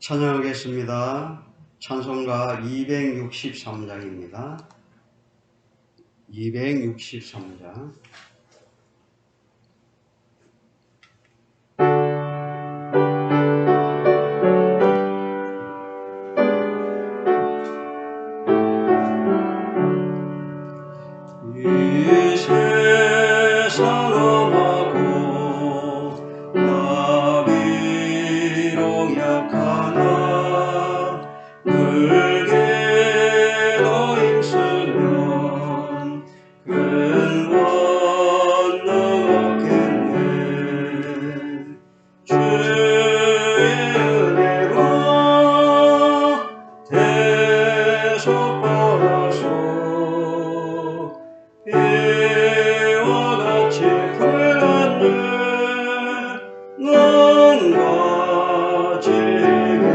찬양하겠습니다. 찬송가 263장입니다. 263장. 이 세상 험하고 나 비록 약하나 늘게도 힘쓰면 큰 권능 얻겠네. 주의 은혜로 대속받아서 이와 같이 풀렸네. 넌 가지겠네.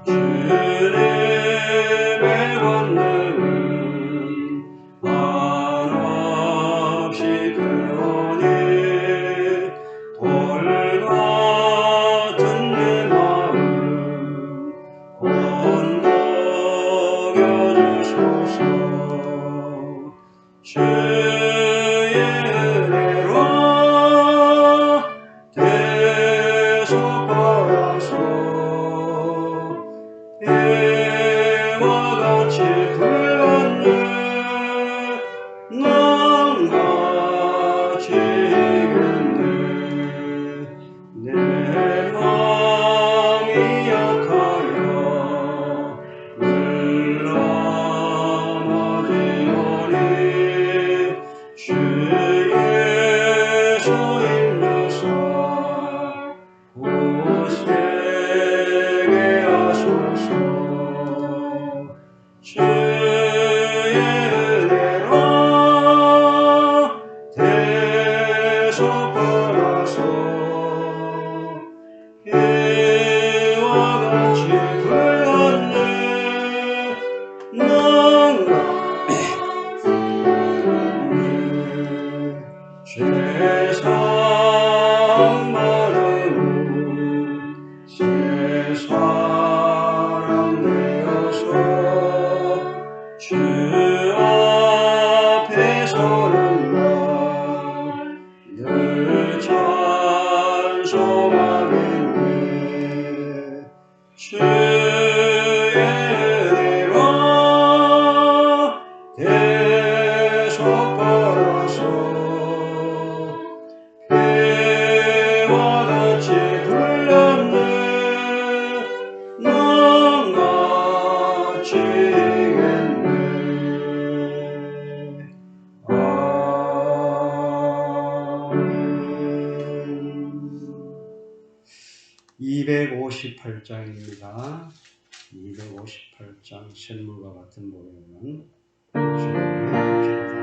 주님의 권능은 한없이 크오니 돌과 같은 내 마음 건너겨 주소서. 주의 은혜로 대속받아서 이와 같이 풀렸네. 넌 가지겠네. 내 마음이 약하여 늘 넘어지오니 주 예수 힘주사 굳세게 하소서. 주의 은혜로 대속받아서 이와 같이 풀렸네. 넌 세상 마르고 새 사람 되어서 주 앞에 서는 날 늘 찬송하겠네. 주의 은혜로 대속받아서 이와 같이 풀렸네. 넌 가지겠네. 아멘. 258장입니다. 258장 샘물과 같은 모래는 주님의 길이다.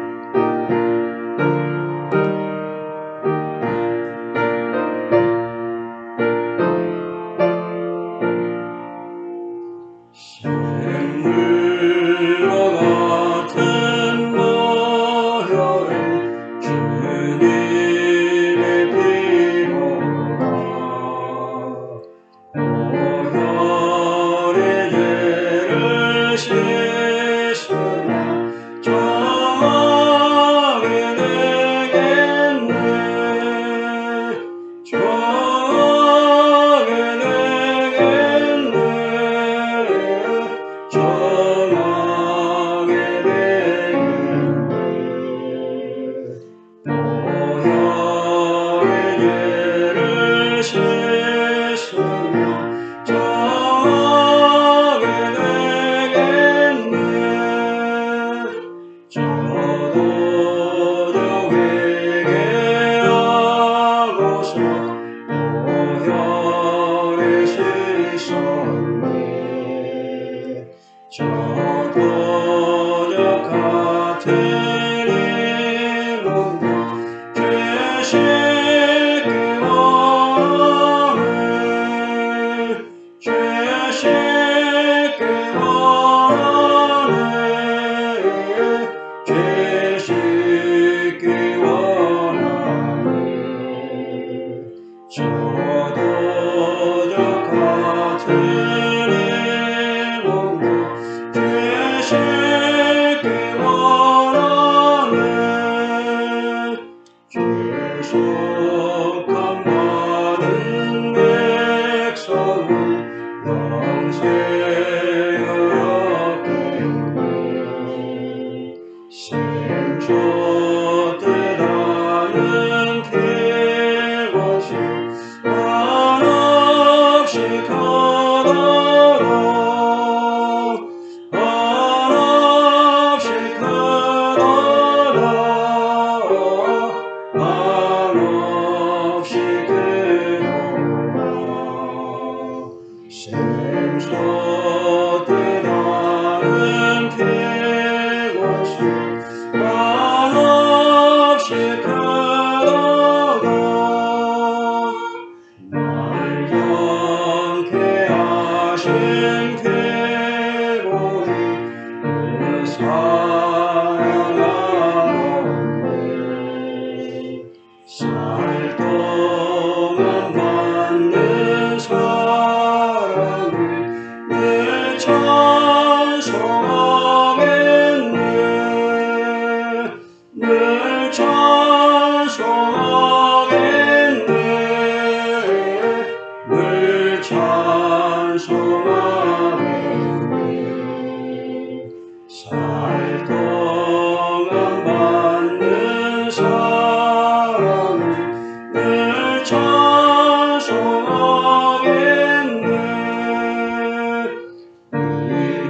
샘물과 같은 모혈은 주님의 피로라. 모혈의 죄를 씻으며 정하게 되겠네. 정하게 되겠네. 정하게 되겠네. 모혈의 죄를 씻으며 정하게 되겠네. 저도 회개하고서 모혈에 씻었네. 저도 저 같은 이름과 죄 씻기 원하네. 죄 씻기 원하네. 죄 씻기 원하네. 저도 저 속한 많은 백성은 영생을 얻겠네. 생초때 나는 개것이 한없이 크도록 한없이 크도록 한없이 크도록 생초때 나는 개것이 한없이 크도록 날 영케 하신 계보리 내 사랑하옵네. 살 동안 받는 사랑을 내 찬송하겠네. 늘 찬송하겠네. 늘 찬송하겠네. 살 동안 받는 사랑을 늘 찬송하겠네.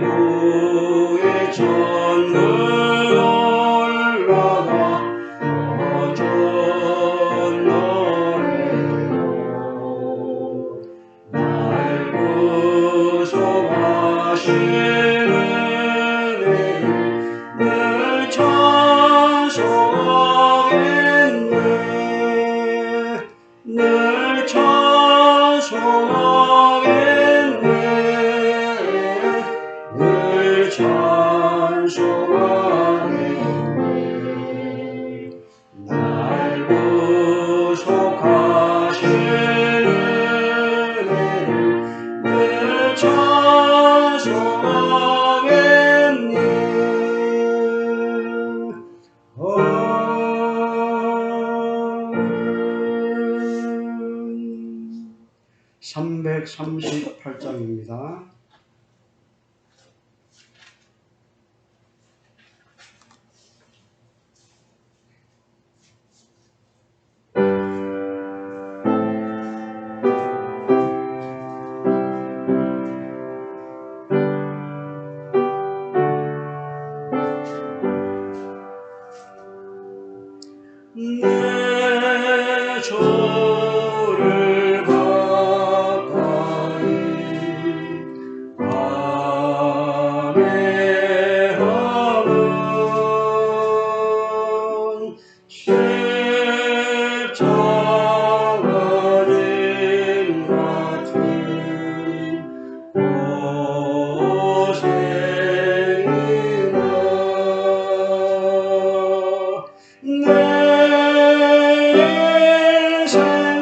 이후에 전늘 올라가 어전 노래로 날 구속하시는 은혜를 늘 찬송하겠네. 늘 찬송하겠네. 늘 찬송하겠네. 날 구속하시는 은혜를 늘 찬송하겠네. 338장입니다. 내 주를 가까이 아뢰하는 십자가 짐 같은 고생이나 내 인생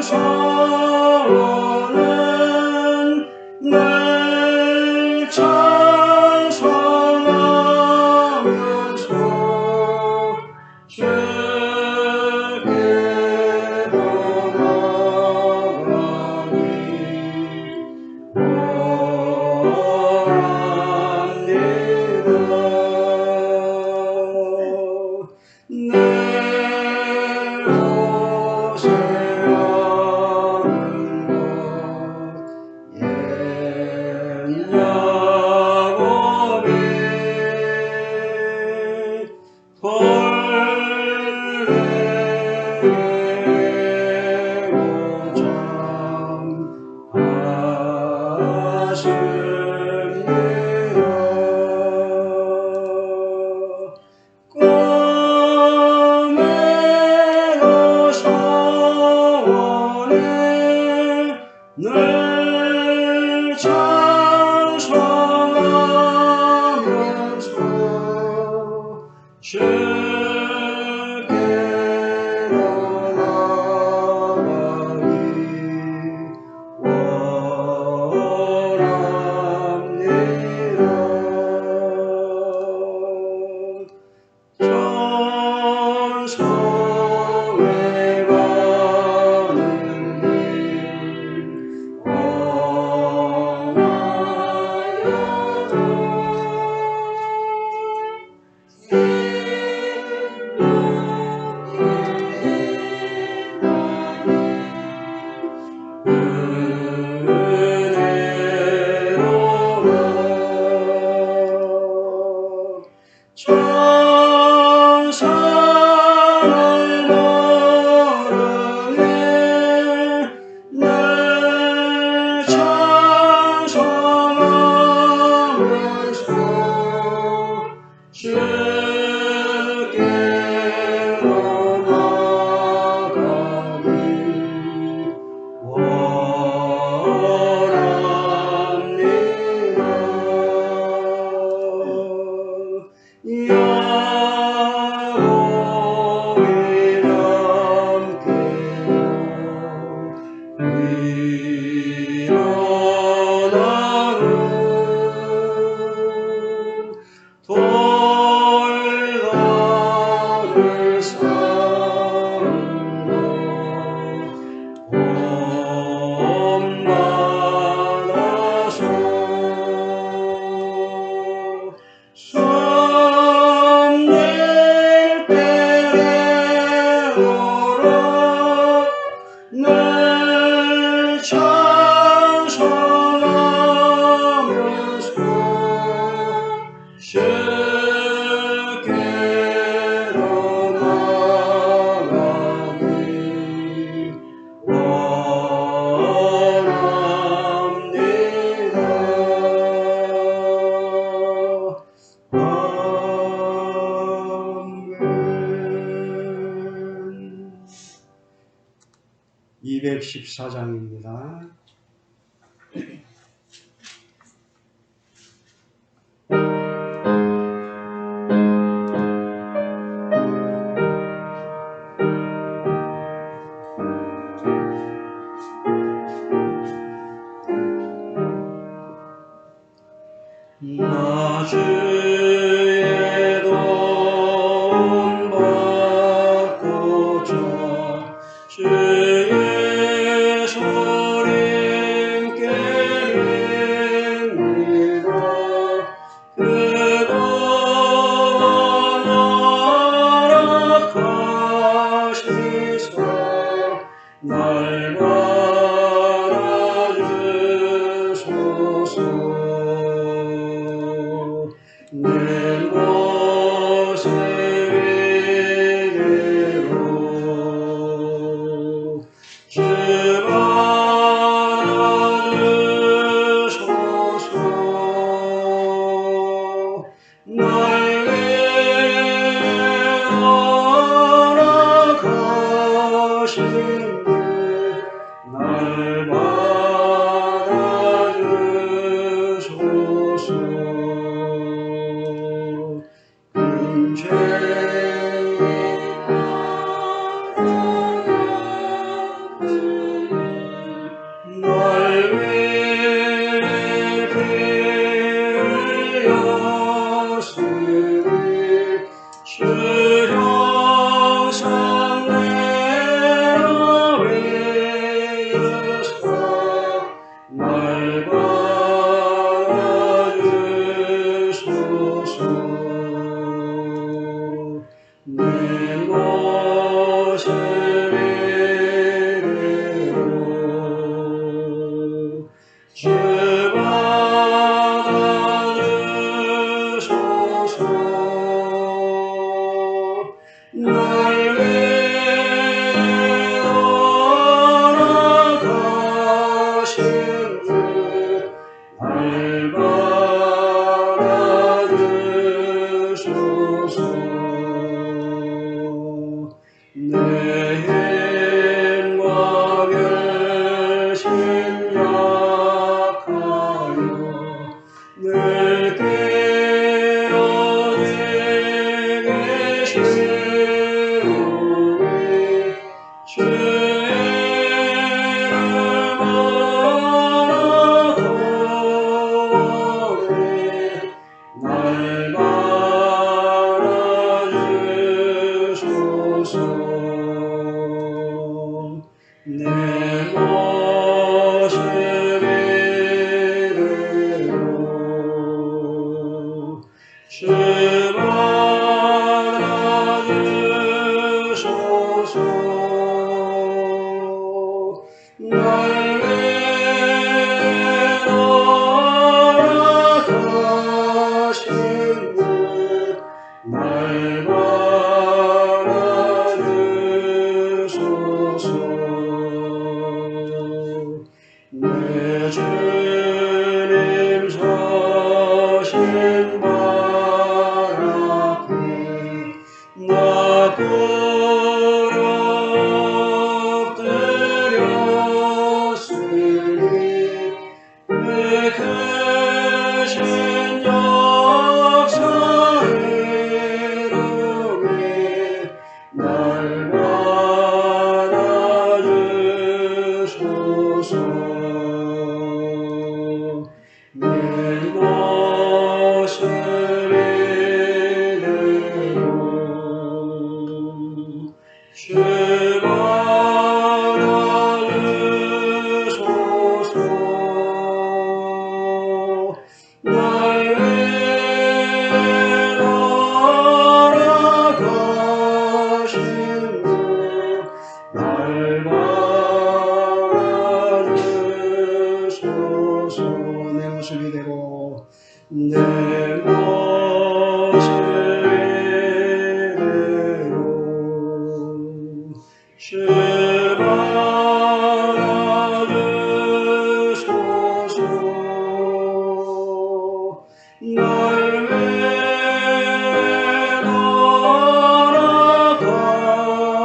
214장입니다. 나 주의 도움 받고자 주의 소림께 립니다. 그동안 허락하시사 날 받아주소서. 내 모습 이대로 주 받아주소서. 날 위해 허락하신 날 받아주소서. 날 위해 피 흘렸으니 주 형상 내어 위에서 날 받아주소서. 내 모습 이대로 주 받아주소서. 날 위해 허락하신 날 받아주소서. 내 힘과 결심 약하여 늘 깨어지게 시오니 주의 이름 원하오니 날 받아주소서. 내 모습 이대로 주 받아주소서. 날 위해 허락하신 날 받아주소서. 내 주님 서신 발 앞에 나 꿇어 엎드렸으니 그 크신 역사 이름에 날 받아주소서. 내 모습 이대로 주 받아주소서. 날 위해 허락하신 날 받아주소서. 내 모습 이대로 내 모습 이대로 주 받아주소서. 날 위해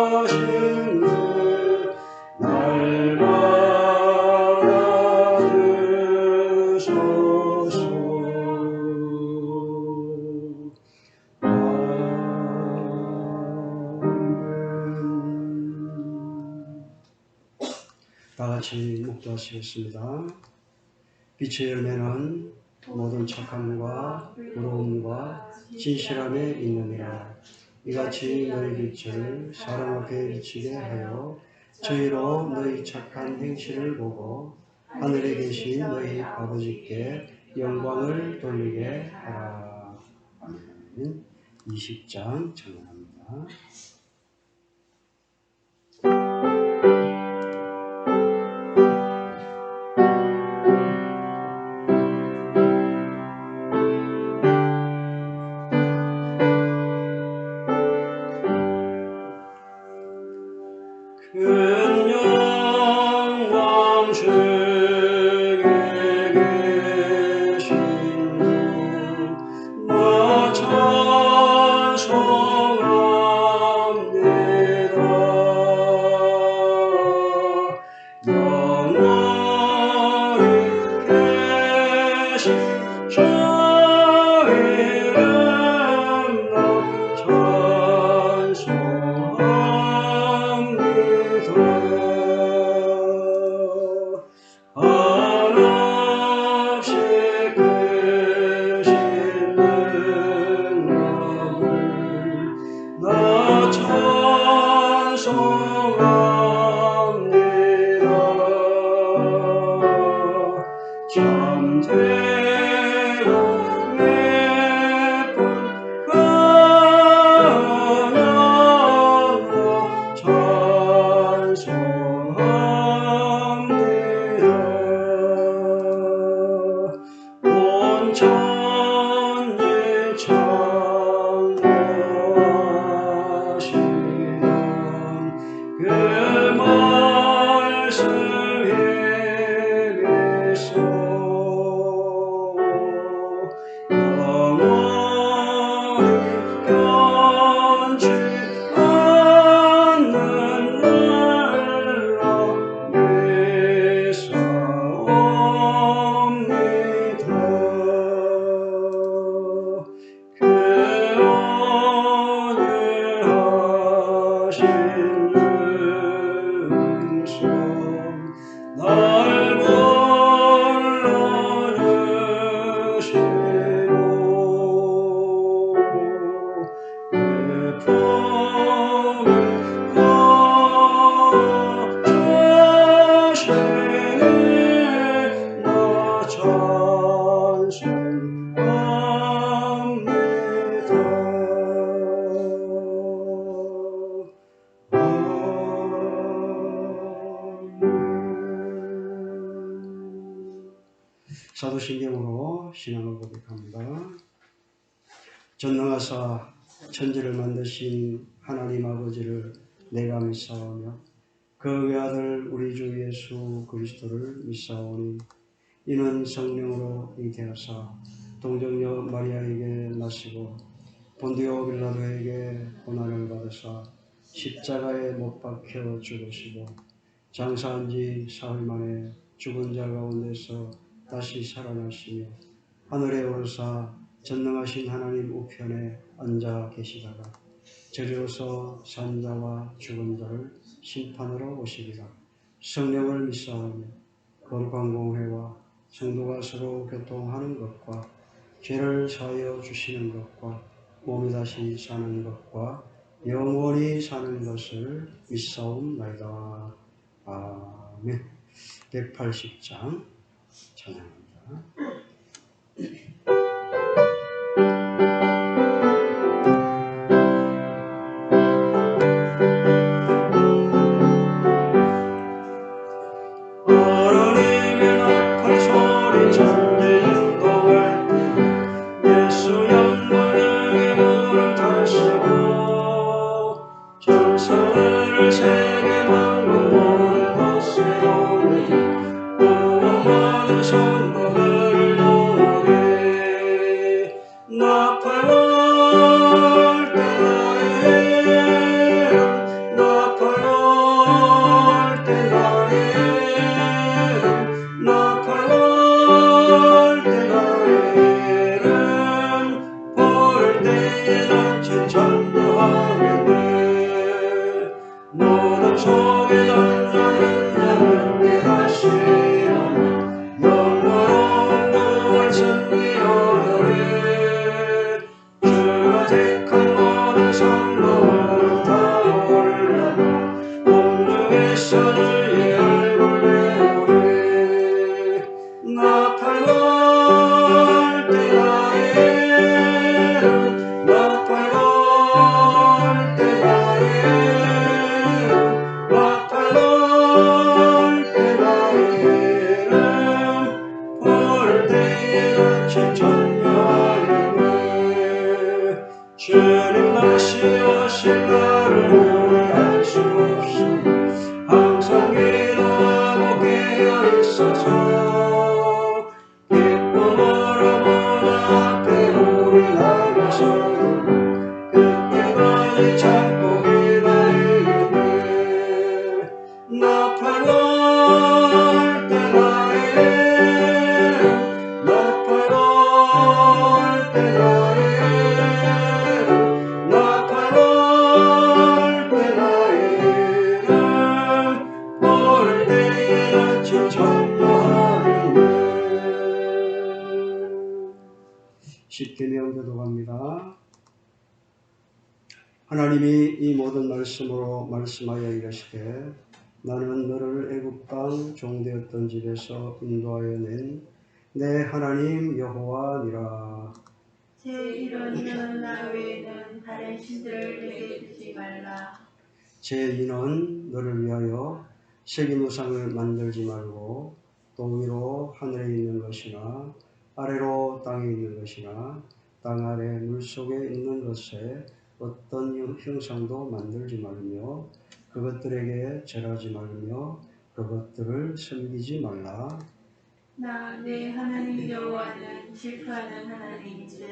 허락하신 날 다 같이 묵도하시겠습니다. 빛의 열매는 모든 착함과 의로움과 진실함에 있느니라. 이같이 너희 빛을 사람 앞에 비치게 하여 저희로 너희 착한 행실을 보고 하늘에 계신 너희 아버지께 영광을 돌리게 하라. 아멘. 20장 전합니다. 큰 영광 중에 계신 주 나 찬송합니다. 영원히 계신 주 이름 나 찬송합니다. 한없이 크신 능력을 나 찬송합니다. 참되고 예쁜 찬송합니다. 온 천지 창조하시던 그 말씀에 비춰 영원히 변치 않는 날로 믿사옵니다. 그 온유하신 은총 날 불러주시고 그 품을 거주시니 나 찬송합니다. 사도신경으로 신앙을 고백합니다. 전능하사 천지를 만드신 하나님 아버지를 내가 믿사오며 그 외아들 우리 주 예수 그리스도를 믿사오니 이는 성령으로 잉태하사 동정녀 마리아에게 나시고 본디오 빌라도에게 고난을 받으사 십자가에 못 박혀 죽으시고 장사한 지 사흘 만에 죽은 자 가운데서 다시 살아나시며 하늘에 오르사 전능하신 하나님 우편에 앉아 계시다가 저리로서 산 자와 죽은 자를 심판하러 오시리라. 성령을 믿사오며 거룩한 공회와 성도가 서로 교통하는 것과 죄를 사하여 주시는 것과 몸이 다시 사는 것과 영원히 사는 것을 믿사옵나이다. 아멘. 180장 찬양합니다. 하나님의 나팔 소리 천지 진동할 때 예수 영광의 구름 타시고 전사를 세계 만국 모든 곳에 오니 구원받은 성도들을 주의 얼굴 배우리 나팔 걸 때라에 나팔 걸 때라에 나팔 걸 때라에는 부를 때에 같이 찬양하리니 주님 다시 오실 날을 오늘 알 수 없으니 항상 기도하고 깨어있어서 기쁨으로 문 앞에 우리 나가서 그때까지 참고 기다리겠네 나팔 걸 때라에 나팔 걸 때라에 나팔 걸 때라에는 부를 때에 같이 찬양하리네. 십계명 교독합니다. 하나님이 이 모든 말씀으로 말씀하여 이르시되 나는 너를 애굽 땅 종되었던 집에서 인도하여 낸 내 하나님 여호와니라. 제 이론은 나 외에는 다른 신들을 내게 두지 말라. 제 이는 너를 위하여 새긴 우상을 만들지 말고 또 위로 하늘에 있는 것이나 아래로 땅에 있는 것이나 땅 아래 물속에 있는 것에 어떤 형상도 만들지 말며 그것들에게 절하지 말며 그것들을 섬기지 말라. 나 내 하나님 여호와는 질투하는 하나님인즉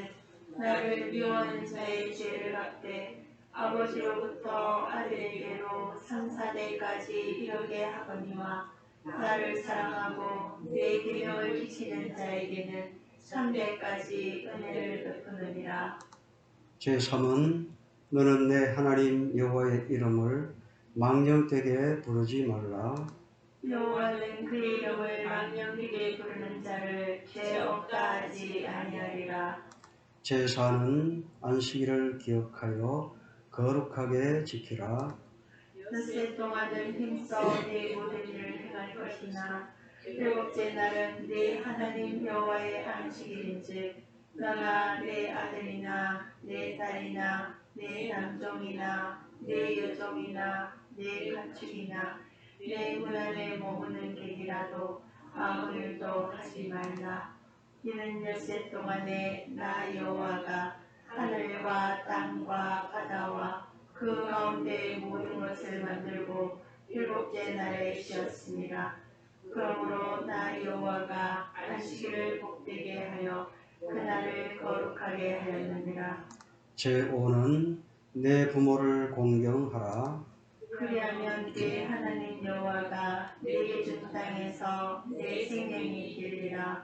나를 미워하는 자의 죄를 갚되 아버지로부터 아들에게로 3,4대까지 이르게 하거니와 나를 사랑하고 내 계명을 지키는 자에게는 3대까지 은혜를 베푸느니라. 제3은 너는 내 하나님 여호와의 이름을 망령되게 부르지 말라. 여호와는 그의 이름을 망령되게 부르는 자를 죄 없다 하지 아니하리라. 제4는 안식일을 기억하여 거룩하게 지키라. 엿새 동안은 힘써 내 모든 일을 행할 것이나 일곱째 날은 내 하나님 여호와의 안식일인즉 너나 내 아들이나 내 딸이나 내 남종이나 내 여종이나 내 가축이나 내 문 안에 머무는 객이라도 아무 일도 하지 말라. 이는 엿새 동안에 나 여호와가 하늘과 땅과 바다와 그 가운데 모든 것을 만들고 일곱째 날에 쉬었습니다. 그러므로 나 여호와가 안식일을 복되게 하여 그날을 거룩하게 하였느니라. 제5는 내 부모를 공경하라. 그리하면 내 하나님 여호와가 내게 준 땅에서 내 생명이 되리라.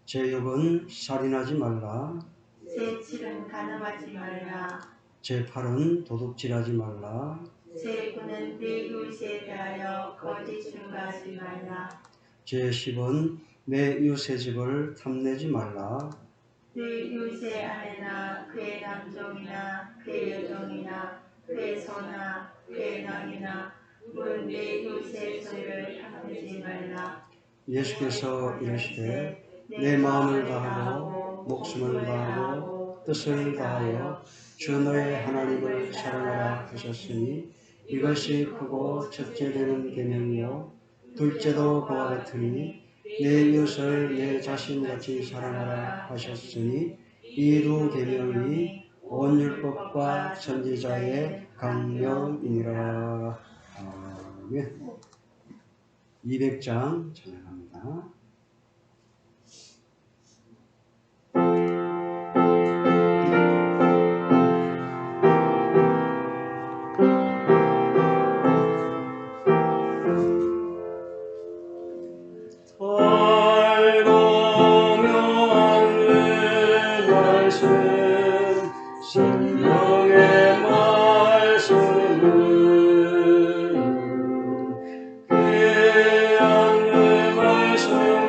제6은 살인하지 말라. 제7은 간음하지 말라. 제8은 도둑질하지 말라. 제9는 내 이웃에 대하여 거짓 증거하지 말라. 제10은 내 이웃의 집을 탐내지 말라. 내 이웃의 아내나 그의 남종이나 그의 여종이나 그의 소나 그의 낭이나 문 내 이웃의 소유를 탐내지 말라. 예수께서 이르시되 내 마음을 다하고 목숨을 다하고 뜻을 다하여 주 너의 하나님을 사랑하라 하셨으니 이것이 크고 첫째 되는 계명이요 둘째도 그와 같으니 내 이웃을 내 자신같이 사랑하라 하셨으니 이 두 계명이 온 율법과 선지자의 강령이니라. 아멘. 200장 찬양합니다. 생명의 말씀은 귀한 그 말씀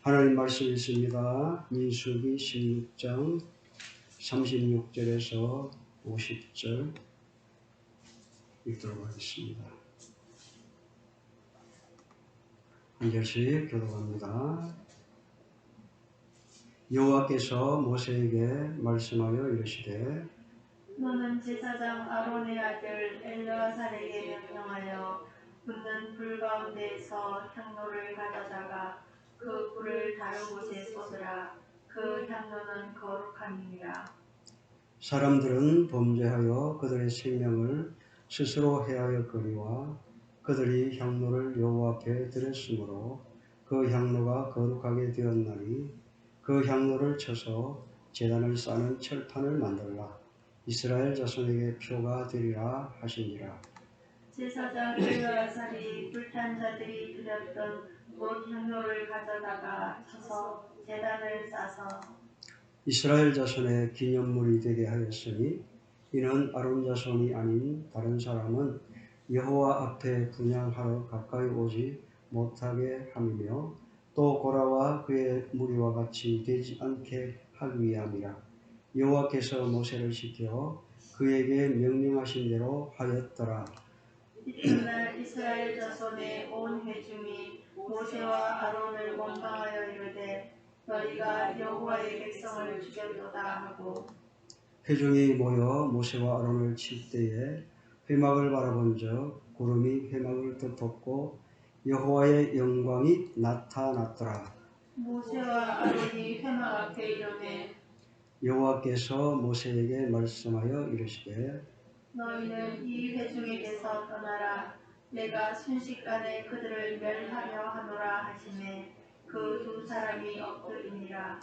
하나님 말씀 있습니다. 민수기 16장 36절에서 50절 읽도록 하겠습니다. 한 절씩 교독합니다. 여호와께서 모세에게 말씀하여 이르시되 너는 제사장 아론의 아들 엘르아살에게 명령하여 붙는 불 가운데에서 향로를 가져다가 그 불을 다른 곳에 쏟으라. 그 향로는 거룩함이니라. 사람들은 범죄하여 그들의 생명을 스스로 해하였거니와 그들이 향로를 여호와 앞에 드렸으므로 그 향로가 거룩하게 되었나니 그 향로를 쳐서 제단을 싸는 철판을 만들라. 이스라엘 자손에게 표가 되리라 하시니라. 제사장 엘르아살이 불탄 자들이 드렸던 못 향로를 가져다가 쳐서 제단을 싸서 이스라엘 자손의 기념물이 되게 하였으니 이는 아론 자손이 아닌 다른 사람은 여호와 앞에 분향하러 가까이 오지 못하게 함이며 또 고라와 그의 무리와 같이 되지 않게 하기 위함이라. 여호와께서 모세를 시켜 그에게 명령하신 대로 하였더라. 이튿날 이스라엘 자손의 온 회중이 모세와 아론을 원망하여 이르되 너희가 여호와의 백성을 죽였도다 하고 회중이 모여 모세와 아론을 칠 때에 회막을 바라본즉 구름이 회막을 덮었고 여호와의 영광이 나타났더라. 모세와 아론이 회막 앞에 이르되 여호와께서 모세에게 말씀하여 이르시되 너희는 이 회중에게서 떠나라. 내가 순식간에 그들을 멸하려 하노라 하시매 그 두 사람이 엎드리니라.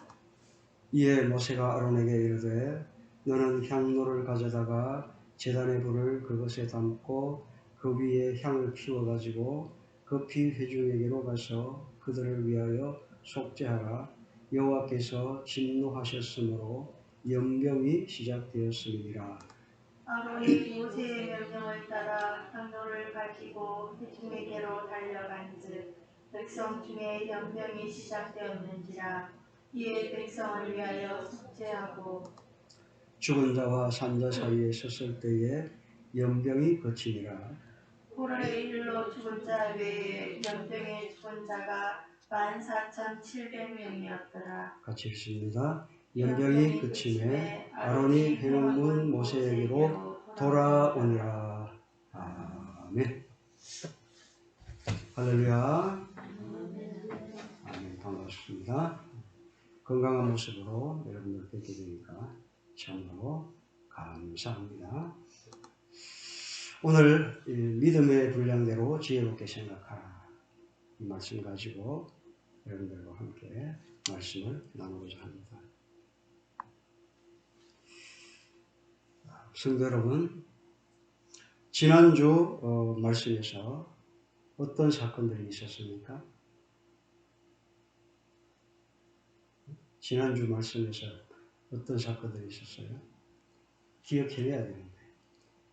이에 모세가 아론에게 이르되 너는 향로를 가져다가 제단의 불을 그것에 담고 그 위에 향을 피워 가지고 급히 회중에게로 가서 그들을 위하여 속죄하라. 여호와께서 진노하셨으므로 연병이 시작되었음이니라. 아론이 모세의 명령을 따라 향로를 가지고 회중에게로 달려간즉 백성 중에 연병이 시작되었는지라. 이에 백성을 위하여 속죄하고 죽은 자와 산 자 사이에 섰을 때에 연병이 그치니라. 고라의 일로 죽은 자 외에 연병에 죽은 자가 14,700명이었더라. 같이 읽습니다. 연병이 그침에 아론이 회막문 모세에게로 돌아오니라. 아멘. 할렐루야. 아멘. 반갑습니다. 건강한 모습으로 여러분들 뵙게 되니까 참으로 감사합니다. 오늘 믿음의 분량대로 지혜롭게 생각하라. 이 말씀 가지고 여러분들과 함께 말씀을 나누고자 합니다. 성도 여러분, 지난주 말씀에서 어떤 사건들이 있었습니까? 지난주 말씀에서 어떤 사건들이 있었어요? 기억해내야 되는데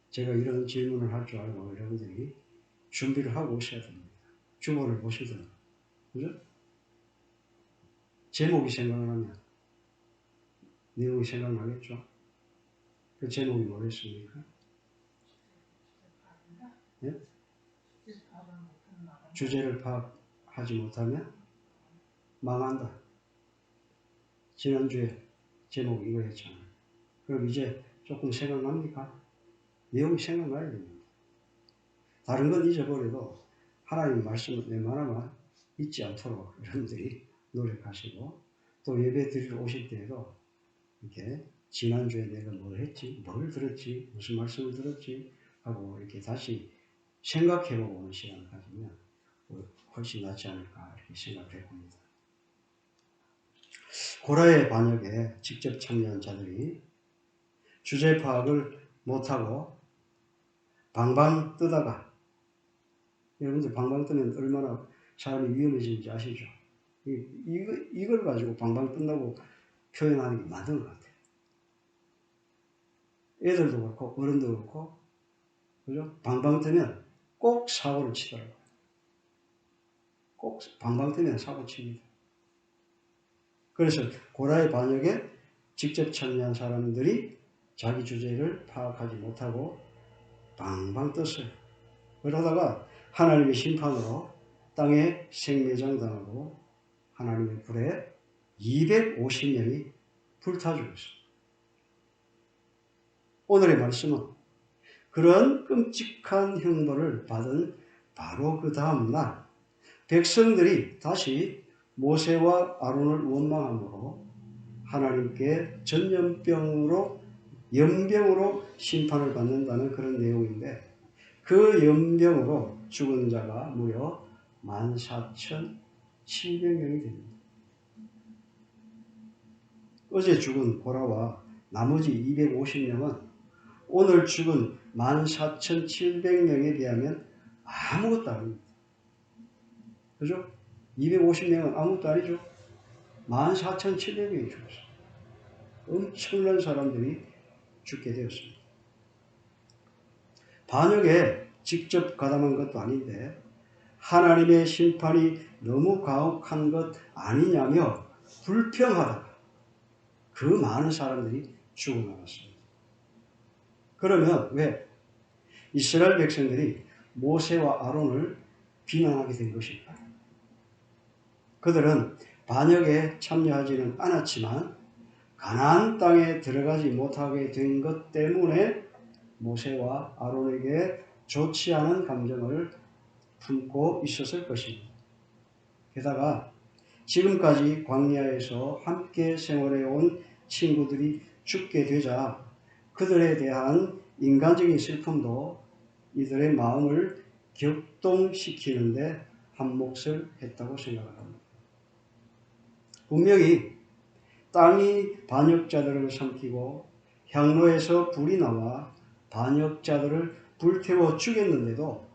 제가 이런 질문을 할 줄 알고 여러분들이 준비를 하고 오셔야 됩니다. 주보를 보시더라고요. 그죠? 제목이 생각나면 내용이 생각나겠죠? 그 제목이 뭐였습니까? 네? 주제를 파악하지 못하면 망한다. 지난주에 제목이 이거였잖아요. 그럼 이제 조금 생각납니까? 내용이 생각나야 됩니다. 다른 건 잊어버려도 하나님 말씀을 웬만하면 잊지 않도록 여러분들이 노력하시고 또 예배 드리러 오실 때에도 이렇게 지난주에 내가 뭘 했지, 뭘 들었지, 무슨 말씀을 들었지 하고 이렇게 다시 생각해보고 오는 시간을 가지면 훨씬 낫지 않을까 이렇게 생각을 해봅니다. 고라의 반역에 직접 참여한 자들이 주제 파악을 못하고 방방 뜨다가, 여러분들 방방 뜨면 얼마나 사람이 위험해지는지 아시죠? 이걸 가지고 방방 뜬다고 표현하는 게 맞는 것 같아요. 애들도 그렇고 어른도 그렇고, 그죠? 방방 뜨면 꼭 사고를 치더라고요. 꼭 방방 뜨면 사고 칩니다. 그래서 고라의 반역에 직접 참여한 사람들이 자기 주제를 파악하지 못하고 방방 떴어요. 그러다가 하나님의 심판으로 땅에 생매장당하고 하나님의 불에 250명이 불타 죽었습니다. 오늘의 말씀은 그런 끔찍한 형벌을 받은 바로 그 다음날 백성들이 다시 모세와 아론을 원망함으로 하나님께 전염병으로 연병으로 심판을 받는다는 그런 내용인데, 그 연병으로 죽은 자가 무려 14,700명이 됩니다. 어제 죽은 고라와 나머지 250명은 오늘 죽은 14,700명에 비하면 아무것도 아닙니다. 그죠? 250명은 아무것도 아니죠. 14,700명이 죽었어요. 엄청난 사람들이 죽게 되었습니다. 반역에 직접 가담한 것도 아닌데 하나님의 심판이 너무 가혹한 것 아니냐며 불평하다가 그 많은 사람들이 죽어나갔습니다. 그러면 왜 이스라엘 백성들이 모세와 아론을 비난하게 된 것일까요? 그들은 반역에 참여하지는 않았지만 가나안 땅에 들어가지 못하게 된 것 때문에 모세와 아론에게 좋지 않은 감정을 품고 있었을 것입니다. 게다가 지금까지 광야에서 함께 생활해온 친구들이 죽게 되자 그들에 대한 인간적인 슬픔도 이들의 마음을 격동시키는데 한 몫을 했다고 생각을 합니다. 분명히 땅이 반역자들을 삼키고 향로에서 불이 나와 반역자들을 불태워 죽였는데도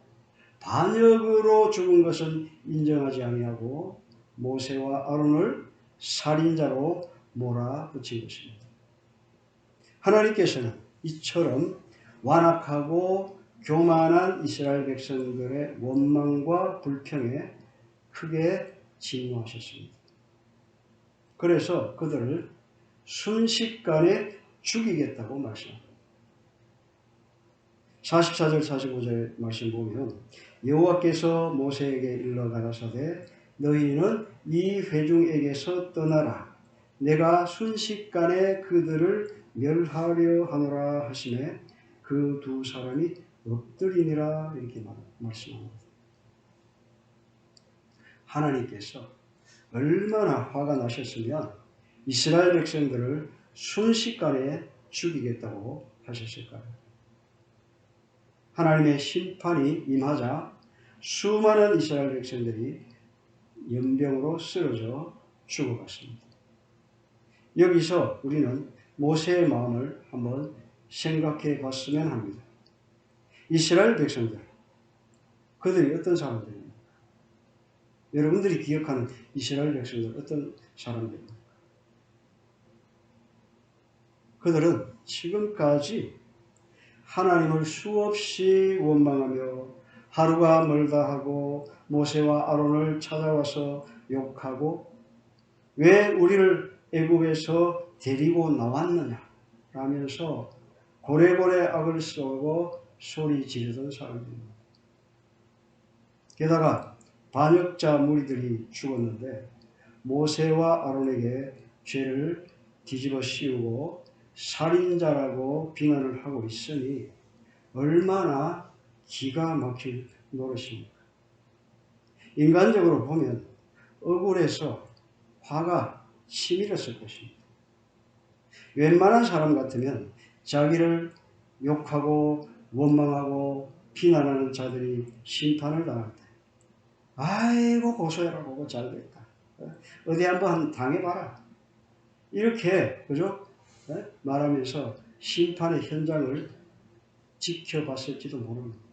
반역으로 죽은 것은 인정하지 아니하고 모세와 아론을 살인자로 몰아붙인 것입니다. 하나님께서는 이처럼 완악하고 교만한 이스라엘 백성들의 원망과 불평에 크게 진노하셨습니다. 그래서 그들을 순식간에 죽이겠다고 말씀합니다. 44절 45절 말씀 보면 여호와께서 모세에게 일러 가라사대 너희는 이 회중에게서 떠나라. 내가 순식간에 그들을 멸하려 하노라 하시매 그 두 사람이 엎드리니라 이렇게 말씀합니다. 하나님께서 얼마나 화가 나셨으면 이스라엘 백성들을 순식간에 죽이겠다고 하셨을까요? 하나님의 심판이 임하자 수많은 이스라엘 백성들이 연병으로 쓰러져 죽어갔습니다. 여기서 우리는 모세의 마음을 한번 생각해 봤으면 합니다. 이스라엘 백성들, 그들이 어떤 사람들입니까? 여러분들이 기억하는 이스라엘 백성들 어떤 사람들입니까? 그들은 지금까지 하나님을 수없이 원망하며 하루가 멀다 하고 모세와 아론을 찾아와서 욕하고 왜 우리를 애굽에서 데리고 나왔느냐 라면서 고래고래 악을 쏘고 소리 지르던 사람들입니다. 게다가 반역자 무리들이 죽었는데 모세와 아론에게 죄를 뒤집어 씌우고 살인자라고 비난을 하고 있으니 얼마나 기가 막힐 노릇입니까? 인간적으로 보면 억울해서 화가 치밀었을 것입니다. 웬만한 사람 같으면 자기를 욕하고 원망하고 비난하는 자들이 심판을 당할 때 아이고 고소해라고 잘됐다. 어디 한번 당해봐라. 이렇게 그죠? 말하면서 심판의 현장을 지켜봤을지도 모릅니다.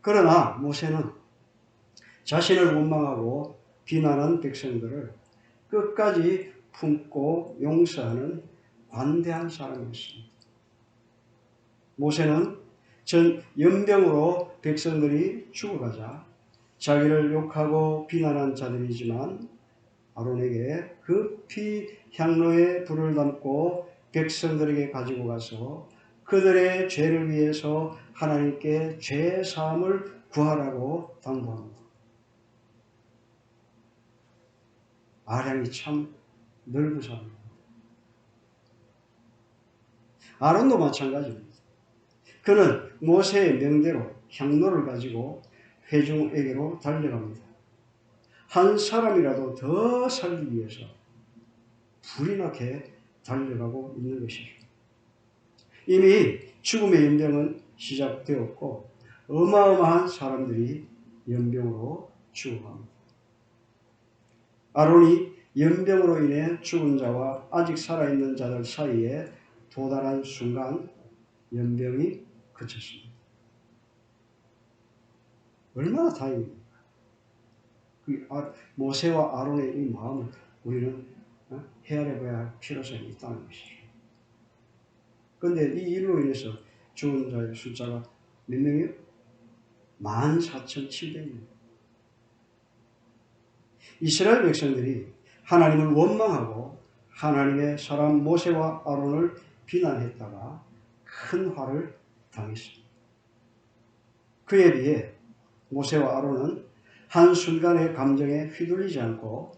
그러나 모세는 자신을 원망하고 비난한 백성들을 끝까지 품고 용서하는 관대한 사람이었습니다. 모세는 전 연병으로 백성들이 죽어가자 자기를 욕하고 비난한 자들이지만 아론에게 급히 향로에 불을 담고 백성들에게 가지고 가서 그들의 죄를 위해서 하나님께 죄 사함을 구하라고 당부합니다. 아량이 참 넓은 사람입니다. 아론도 마찬가지입니다. 그는 모세의 명대로 향로를 가지고 회중에게로 달려갑니다. 한 사람이라도 더 살기 위해서 불이 나게 달려가고 있는 것이죠. 이미 죽음의 연병은 시작되었고 어마어마한 사람들이 연병으로 죽어갑니다. 아론이 연병으로 인해 죽은 자와 아직 살아있는 자들 사이에 도달한 순간 연병이 그쳤습니다. 얼마나 다행입니까? 모세와 아론의 이 마음을 우리는 헤아려봐야 할 필요성이 있다는 것이죠. 그런데 이 일로 인해서 죽은 자의 숫자가 몇 명이요? 14,700명. 이스라엘 백성들이 하나님을 원망하고 하나님의 사람 모세와 아론을 비난했다가 큰 화를 당했습니다. 그에 비해 모세와 아론은 한순간의 감정에 휘둘리지 않고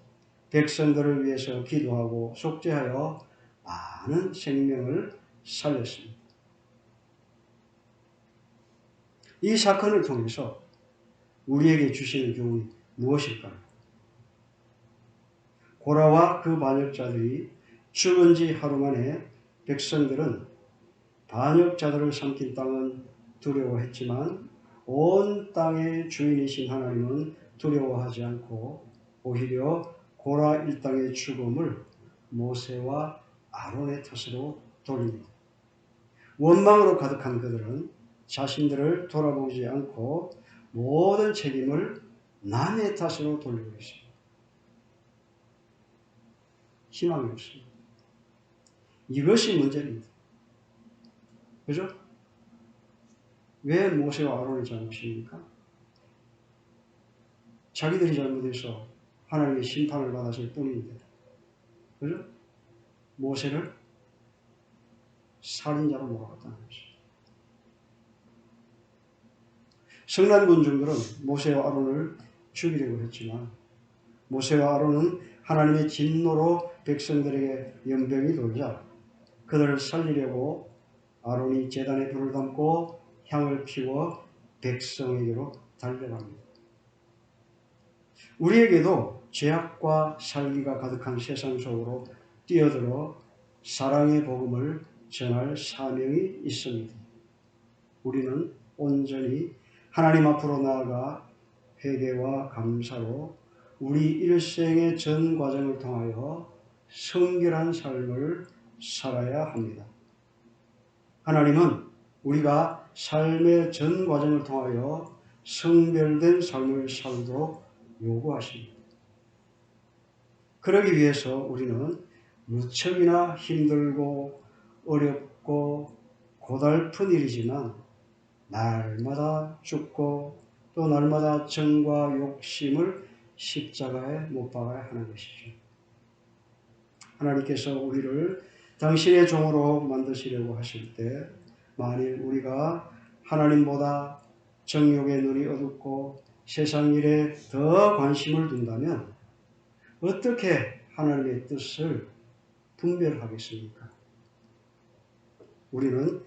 백성들을 위해서 기도하고 속죄하여 많은 생명을 살렸습니다. 이 사건을 통해서 우리에게 주시는 교훈이 무엇일까요? 고라와 그 반역자들이 죽은 지 하루 만에 백성들은 반역자들을 삼킨 땅은 두려워했지만 온 땅의 주인이신 하나님은 두려워하지 않고 오히려 고라 일당의 죽음을 모세와 아론의 탓으로 돌립니다. 원망으로 가득한 그들은 자신들을 돌아보지 않고 모든 책임을 남의 탓으로 돌리고 있습니다. 희망이 없습니다. 이것이 문제입니다. 그죠? 왜 모세와 아론의 잘못입니까? 자기들이 잘못해서 하나님의 심판을 받았을 뿐인데, 그죠? 모세를 살인자로 몰아갔다는 것이죠. 성난 군중들은 모세와 아론을 죽이려고 했지만 모세와 아론은 하나님의 진노로 백성들에게 연병이 돌자 그들을 살리려고 아론이 제단에 불을 담고 향을 피워 백성에게로 달려갑니다. 우리에게도 죄악과 살기가 가득한 세상 속으로 뛰어들어 사랑의 복음을 전할 사명이 있습니다. 우리는 온전히 하나님 앞으로 나아가 회개와 감사로 우리 일생의 전 과정을 통하여 성결한 삶을 살아야 합니다. 하나님은 우리가 삶의 전 과정을 통하여 성별된 삶을 살도록 요구하십니다. 그러기 위해서 우리는 무척이나 힘들고 어렵고 고달픈 일이지만 날마다 죽고 또 날마다 정과 욕심을 십자가에 못 박아야 하는 것이죠. 하나님께서 우리를 당신의 종으로 만드시려고 하실 때 만일 우리가 하나님보다 정욕의 눈이 어둡고 세상 일에 더 관심을 둔다면 어떻게 하나님의 뜻을 분별하겠습니까? 우리는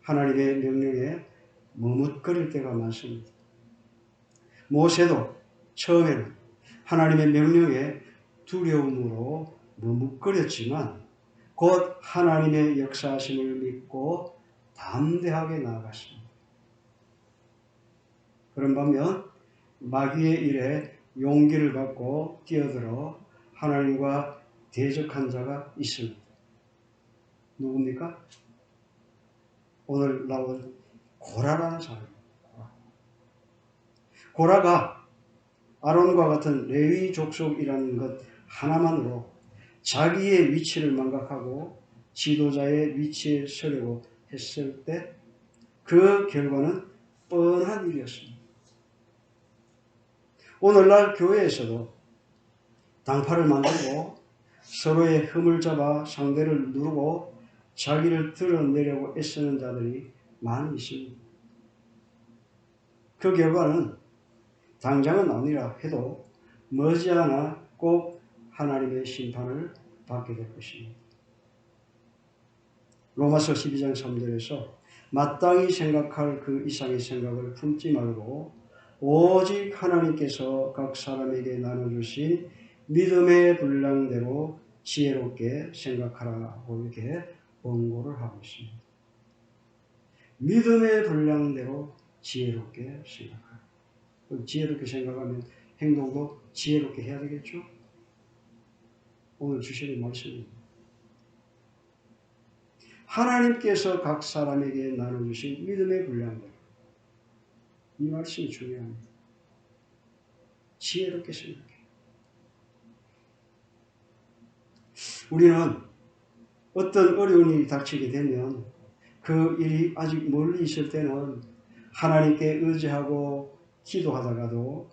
하나님의 명령에 머뭇거릴 때가 많습니다. 모세도 처음에는 하나님의 명령에 두려움으로 머뭇거렸지만 곧 하나님의 역사하심을 믿고 담대하게 나아갔습니다. 그런 반면 마귀의 일에 용기를 갖고 뛰어들어 하나님과 대적한 자가 있습니다. 누굽니까? 오늘 나온 고라라는 사람입니다. 고라가 아론과 같은 레위 족속이라는 것 하나만으로 자기의 위치를 망각하고 지도자의 위치에 서려고 했을 때 그 결과는 뻔한 일이었습니다. 오늘날 교회에서도 당파를 만들고 서로의 흠을 잡아 상대를 누르고 자기를 드러내려고 애쓰는 자들이 많이 있습니다. 그 결과는 당장은 아니라 해도 머지않아 꼭 하나님의 심판을 받게 될 것입니다. 로마서 12장 3절에서 마땅히 생각할 그 이상의 생각을 품지 말고 오직 하나님께서 각 사람에게 나눠주신 믿음의 분량대로 지혜롭게 생각하라고 이렇게 권고를 하고 있습니다. 믿음의 분량대로 지혜롭게 생각하라. 지혜롭게 생각하면 행동도 지혜롭게 해야 되겠죠? 오늘 주시는 말씀입니다. 하나님께서 각 사람에게 나눠주신 믿음의 분량대로. 이 말씀이 중요합니다. 지혜롭게 생각해. 우리는 어떤 어려운 일이 닥치게 되면 그 일이 아직 멀리 있을 때는 하나님께 의지하고 기도하다가도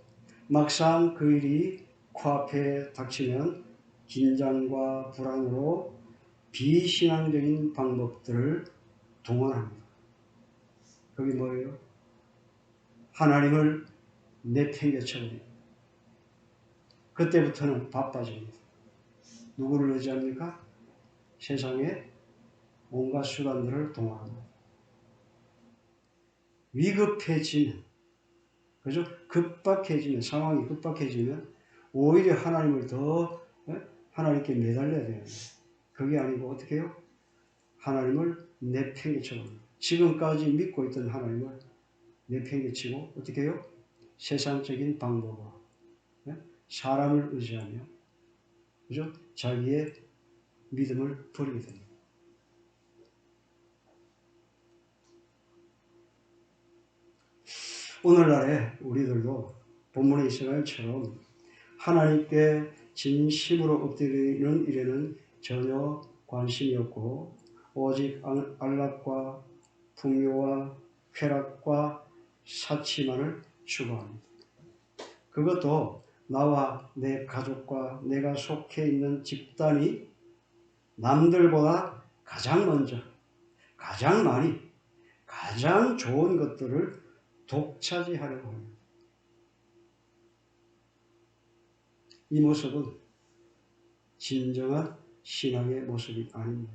막상 그 일이 코앞에 닥치면 긴장과 불안으로 비신앙적인 방법들을 동원합니다. 그게 뭐예요? 하나님을 내팽개쳐버립니다. 그때부터는 바빠집니다. 누구를 의지합니까? 세상에 온갖 수단들을 동원합니다. 위급해지면, 그죠? 급박해지면, 상황이 급박해지면 오히려 하나님을 더 하나님께 매달려야 됩니다. 그게 아니고 어떻게 해요? 하나님을 내팽개쳐버립니다. 지금까지 믿고 있던 하나님을 내팽개치고 어떻게 해요? 세상적인 방법으로 사람을 의지하며, 그죠? 자기의 믿음을 버리게 됩니다. 오늘날에 우리들도 본문에 있은 것처럼 하나님께 진심으로 엎드리는 일에는 전혀 관심이 없고 오직 안락과 풍요와 쾌락과 사치만을 추구합니다. 그것도 나와 내 가족과 내가 속해 있는 집단이 남들보다 가장 먼저, 가장 많이, 가장 좋은 것들을 독차지하려고 합니다. 이 모습은 진정한 신앙의 모습이 아닙니다.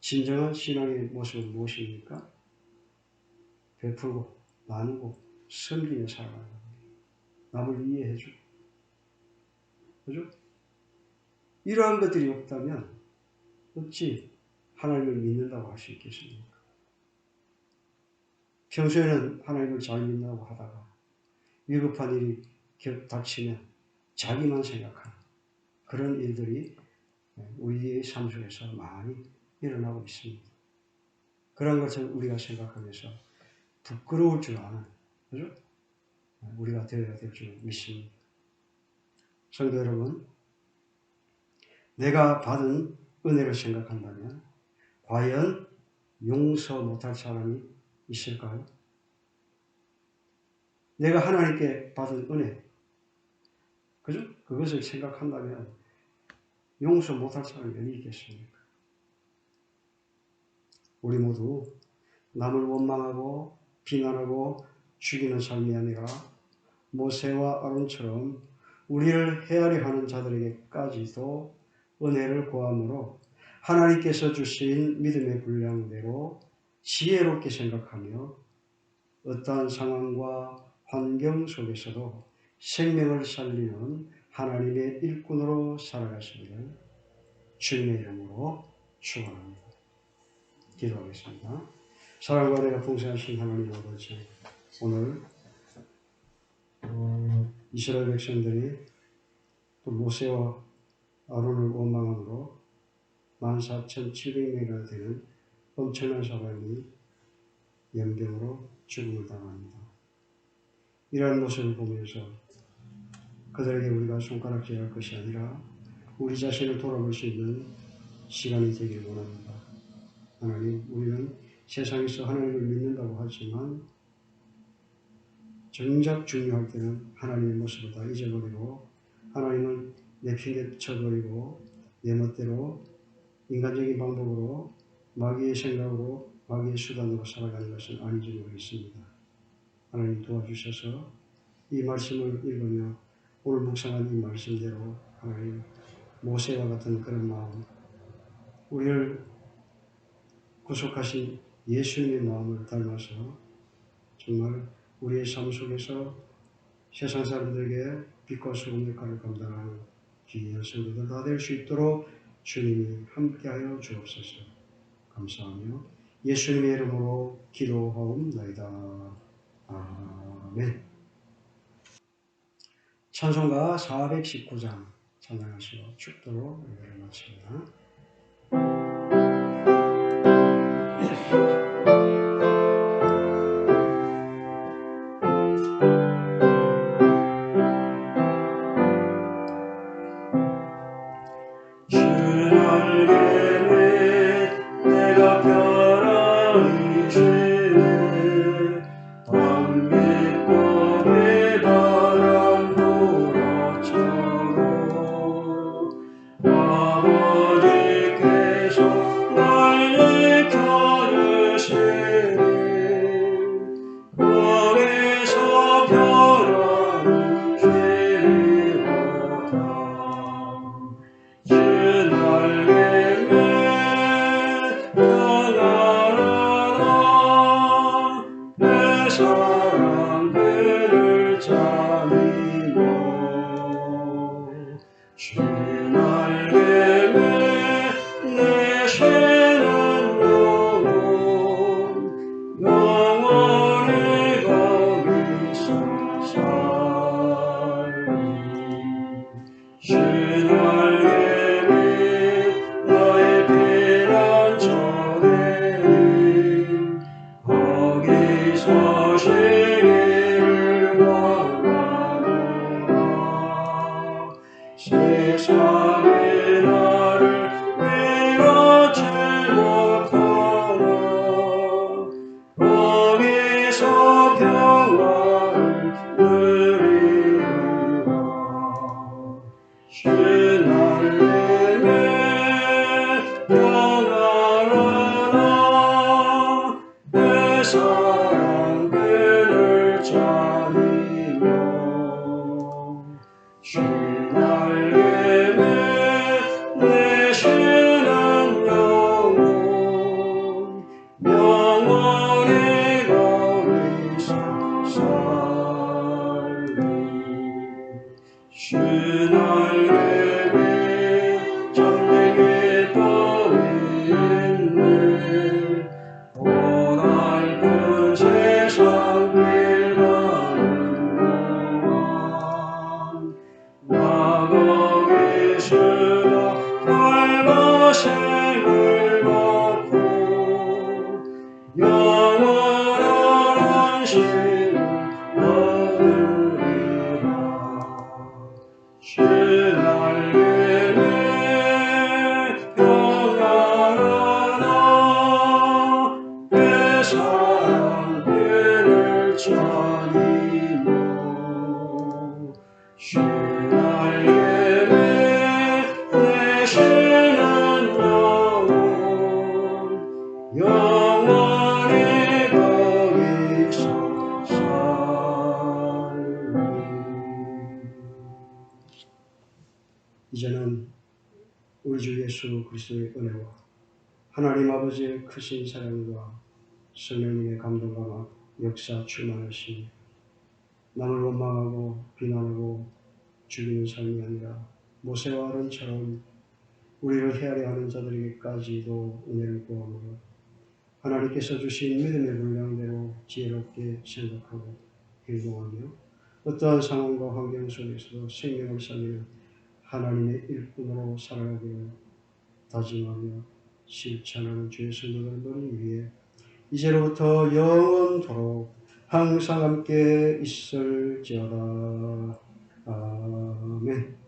진정한 신앙의 모습은 무엇입니까? 베풀고 나누고 섬기며 살아가는 겁니다. 남을 이해해주고, 그죠? 이러한 것들이 없다면 어찌 하나님을 믿는다고 할 수 있겠습니까? 평소에는 하나님을 잘 믿는다고 하다가 위급한 일이 닥치면 자기만 생각하는 그런 일들이 우리의 삶 속에서 많이 일어나고 있습니다. 그런 것을 우리가 생각하면서 부끄러울 줄 아는, 그죠? 우리가 되어야 될 줄 믿습니다. 성도 여러분, 내가 받은 은혜를 생각한다면 과연 용서 못할 사람이 있을까요? 내가 하나님께 받은 은혜, 그죠? 그것을 생각한다면 용서 못할 사람이 어디 있겠습니까? 우리 모두 남을 원망하고 비난하고 죽이는 삶이 아니라 모세와 아론처럼 우리를 헤아려 하는 자들에게까지도 은혜를 구함으로 하나님께서 주신 믿음의 분량대로 지혜롭게 생각하며 어떠한 상황과 환경 속에서도 생명을 살리는 하나님의 일꾼으로 살아가시기를 주님의 이름으로 축원합니다. 기도하겠습니다. 사랑과 은혜가 풍성하신 하나님 아버지, 오늘 이스라엘 백성들이 또 모세와 아론을 원망함으로 14,700명이나 되는 엄청난 사람이 연병으로 죽음을 당합니다. 이러한 모습을 보면서 그들에게 우리가 손가락질할 것이 아니라 우리 자신을 돌아볼 수 있는 시간이 되길 원합니다. 하나님, 우리는 세상에서 하나님을 믿는다고 하지만 정작 중요할 때는 하나님의 모습을 다 잊어버리고 하나님을 내팽개쳐버리고 내 멋대로 인간적인 방법으로 마귀의 생각으로 마귀의 수단으로 살아가는 것은 아닌지 모르겠습니다. 하나님 도와주셔서 이 말씀을 읽으며 오늘 묵상한 이 말씀대로 하나님 모세와 같은 그런 마음, 우리를 구속하신 예수님의 마음을 닮아서 정말 우리의 삶 속에서 세상 사람들에게 빛과 소금 역할을 감당하는 귀한 성도들 다 될 수 있도록 주님이 함께하여 주옵소서. 감사하며 예수님의 이름으로 기도하옵나이다. 아멘. 찬송가 419장 찬양하시고 축도로 예배를 마칩니다. 거기서 쉬게 날개에 전쟁의 떠있네 고달픈 세상 길 가는 동안 나 거기서다 발바생을 받고 영원한 안식을 얻으리라 주 날개에 평안하다 내 사랑 길을 찾으며 주 날개에 되시는 영혼 영원히 거기서 살리 이제는 우리 주 예수 그리스도의 은혜와 하나님 아버지의 크신 사랑과 성령님의 감동과 역사 충만하시니 남을 원망하고 비난하고 죽이는 삶이 아니라 모세와 아론처럼 우리를 헤아려 하는 자들에게까지도 은혜를 구하므로 하나님께서 주신 믿음의 분량대로 지혜롭게 생각하고 행동하며 어떠한 상황과 환경 속에서도 생명을 살리는 하나님의 일꾼으로 살아가기를 다짐하며 실천하는 주의 성도들 머리 위에 이제로부터 영원토록 항상 함께 있을지어다. 아멘.